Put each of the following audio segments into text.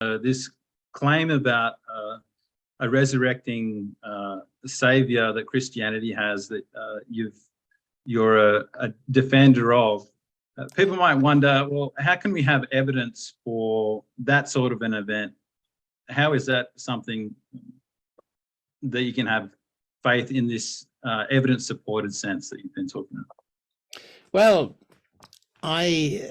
This claim about a resurrecting savior that Christianity has, that you're a defender of. People might wonder, well, how can we have evidence for that sort of an event? How is that something that you can have faith in, this evidence-supported sense that you've been talking about? Well, I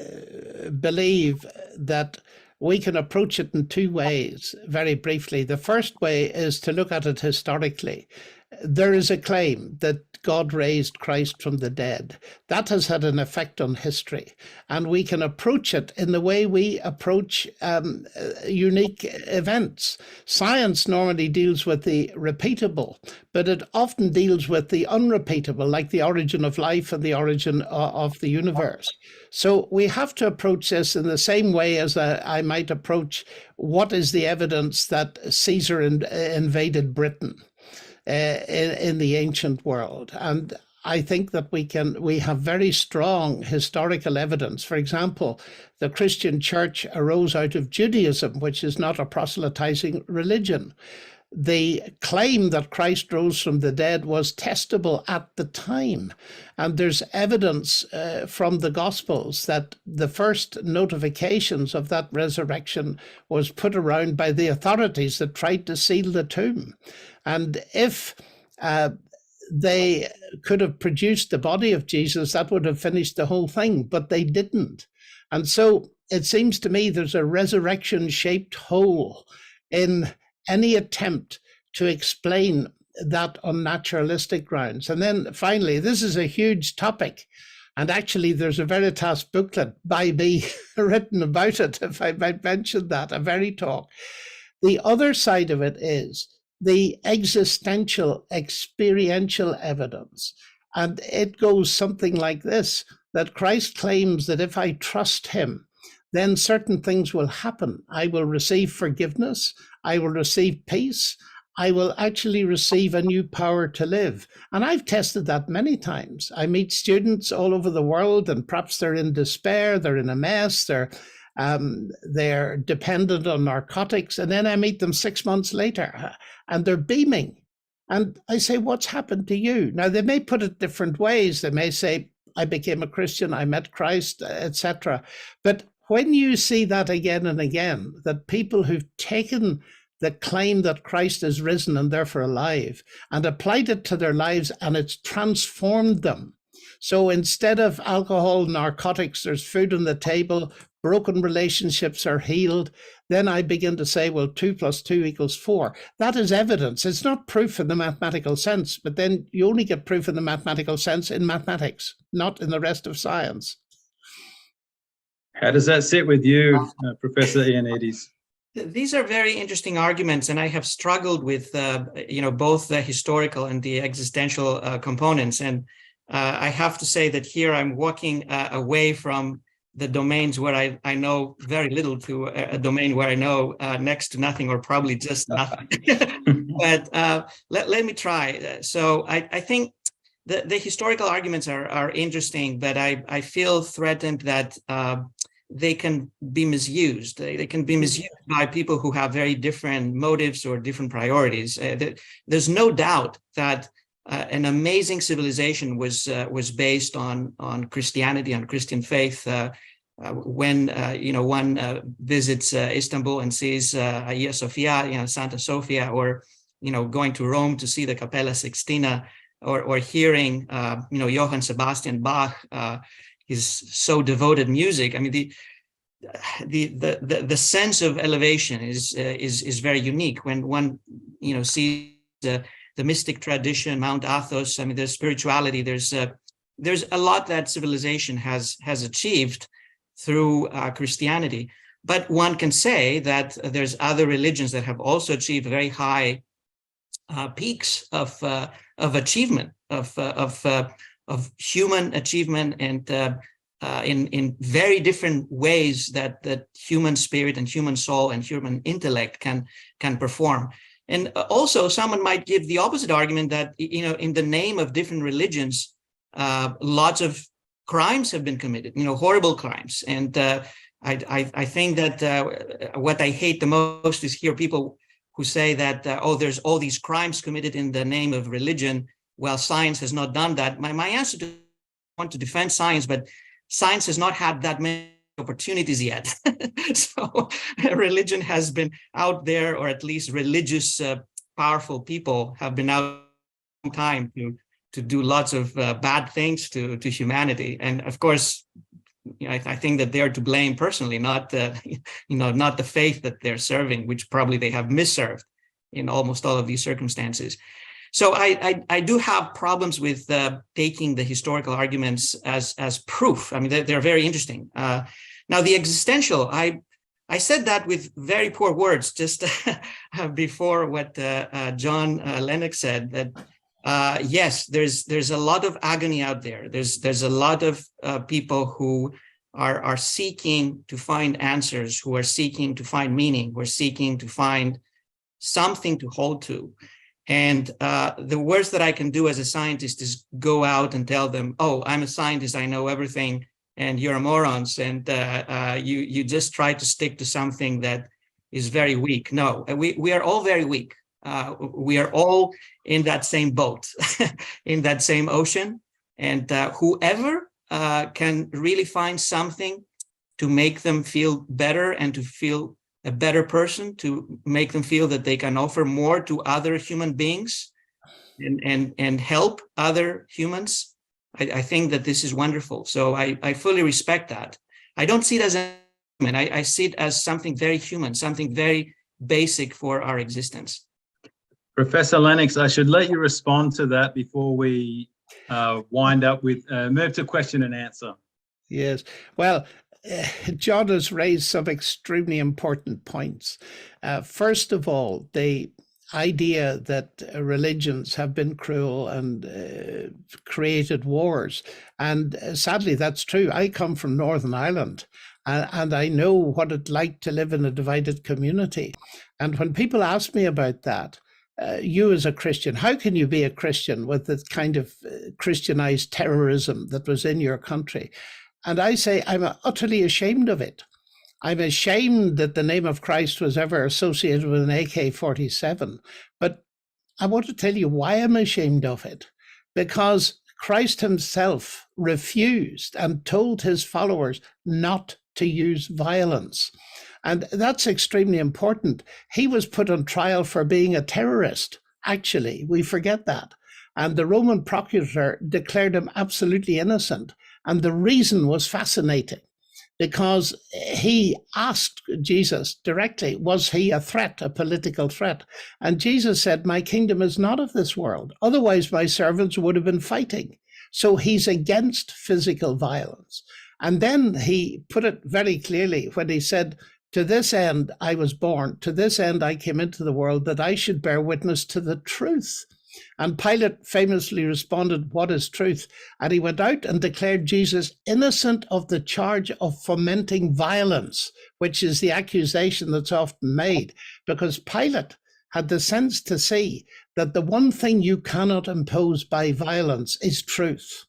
believe that we can approach it in two ways, very briefly. The first way is to look at it historically. There is a claim that God raised Christ from the dead. That has had an effect on history, and we can approach it in the way we approach unique events. Science normally deals with the repeatable, but it often deals with the unrepeatable, like the origin of life and the origin of the universe. So we have to approach this in the same way as I might approach what is the evidence that Caesar invaded Britain in the ancient world. And I think that we have very strong historical evidence. For example, the Christian church arose out of Judaism, which is not a proselytizing religion. The claim that Christ rose from the dead was testable at the time. And there's evidence from the Gospels that the first notifications of that resurrection was put around by the authorities that tried to seal the tomb. And if they could have produced the body of Jesus, that would have finished the whole thing, but they didn't. And so it seems to me there's a resurrection-shaped hole in any attempt to explain that on naturalistic grounds. And then finally, this is a huge topic. And actually, there's a Veritas booklet by me written about it, if I might mention that, a very talk. The other side of it is the existential, experiential evidence. And it goes something like this, that Christ claims that if I trust him, then certain things will happen. I will receive forgiveness. I will receive peace. I will actually receive a new power to live. And I've tested that many times. I meet students all over the world, and perhaps they're in despair, they're in a mess, they're dependent on narcotics. And then I meet them 6 months later and they're beaming. And I say, what's happened to you? Now, they may put it different ways. They may say, I became a Christian, I met Christ, etc. But when you see that again and again, that people who've taken the claim that Christ is risen and therefore alive and applied it to their lives, and it's transformed them. So instead of alcohol, narcotics, there's food on the table, broken relationships are healed, then I begin to say, well, 2 + 2 = 4. That is evidence. It's not proof in the mathematical sense, but then you only get proof in the mathematical sense in mathematics, not in the rest of science. How does that sit with you, Professor Ioannidis? These are very interesting arguments, and I have struggled with both the historical and the existential components. And I have to say that here I'm walking away from the domains where I know very little to a domain where I know next to nothing, or probably just nothing. But let me try. So I think the historical arguments are interesting, but I feel threatened that they can be misused. They can be misused by people who have very different motives or different priorities. There's no doubt that an amazing civilization was based on Christianity, on Christian faith. When one visits Istanbul and sees Hagia Sophia, Santa Sofia, or going to Rome to see the Capella Sixtina, or hearing Johann Sebastian Bach, his so devoted music. I mean, the sense of elevation is very unique when one sees the mystic tradition, Mount Athos. I mean, there's spirituality. There's a lot that civilization has achieved through Christianity. But one can say that there's other religions that have also achieved very high peaks of achievement, of human achievement, and in very different ways that human spirit and human soul and human intellect can perform. And also, someone might give the opposite argument that in the name of different religions, lots of crimes have been committed, horrible crimes, and I think that what I hate the most is hear people who say that, oh, there's all these crimes committed in the name of religion. Well, science has not done that. My answer to want to defend science, but science has not had that many opportunities yet. So religion has been out there, or at least religious powerful people have been out time to do lots of bad things to humanity. And of course, I think that they're to blame personally, not not the faith that they're serving, which probably they have misserved in almost all of these circumstances. So I do have problems with taking the historical arguments as proof. I mean, they're very interesting. Now, the existential, I said that with very poor words just before what John Lennox said, that yes, there's a lot of agony out there. There's a lot of people who are seeking to find answers, who are seeking to find meaning, who are seeking to find something to hold to. And the worst that I can do as a scientist is go out and tell them, oh, I'm a scientist, I know everything, and you're morons, and you just try to stick to something that is very weak. No, we are all very weak. We are all in that same boat, in that same ocean. And whoever can really find something to make them feel better and to feel a better person, to make them feel that they can offer more to other human beings and help other humans, I think that this is wonderful. So I fully respect that. I don't see it as I see it as something very human, something very basic for our existence. Professor Lennox, I should let you respond to that before we wind up with move to question and answer. Yes. Well, John has raised some extremely important points. First of all, the idea that religions have been cruel and created wars. And sadly, that's true. I come from Northern Ireland, and I know what it's like to live in a divided community. And when people ask me about that, you as a Christian, how can you be a Christian with the kind of Christianized terrorism that was in your country? And I say, I'm utterly ashamed of it. I'm ashamed that the name of Christ was ever associated with an AK-47. But I want to tell you why I'm ashamed of it. Because Christ himself refused and told his followers not to use violence. And that's extremely important. He was put on trial for being a terrorist. Actually, we forget that. And the Roman procurator declared him absolutely innocent. And the reason was fascinating, because he asked Jesus directly, was he a threat, a political threat? And Jesus said, my kingdom is not of this world. Otherwise, my servants would have been fighting. So he's against physical violence. And then he put it very clearly when he said, to this end I was born, to this end I came into the world, that I should bear witness to the truth. And Pilate famously responded, what is truth? And he went out and declared Jesus innocent of the charge of fomenting violence, which is the accusation that's often made, because Pilate had the sense to see that the one thing you cannot impose by violence is truth.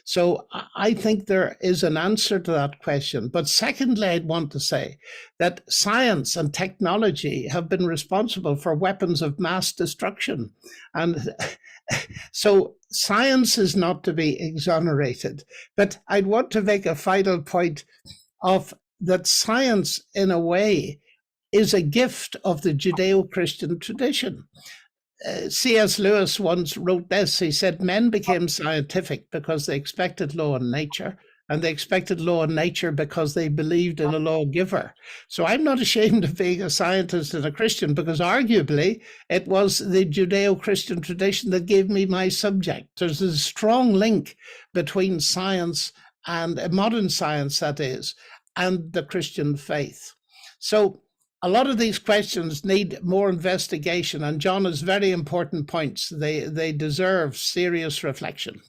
So I think there is an answer to that question. But secondly, I'd want to say that science and technology have been responsible for weapons of mass destruction. And so science is not to be exonerated. But I'd want to make a final point of that science, in a way, is a gift of the Judeo-Christian tradition. C.S. Lewis once wrote this. He said, men became scientific because they expected law in nature, and they expected law in nature because they believed in a lawgiver. So I'm not ashamed of being a scientist and a Christian, because arguably it was the Judeo-Christian tradition that gave me my subject. There's a strong link between science and modern science, that is, and the Christian faith. So a lot of these questions need more investigation, and John has very important points. They deserve serious reflection.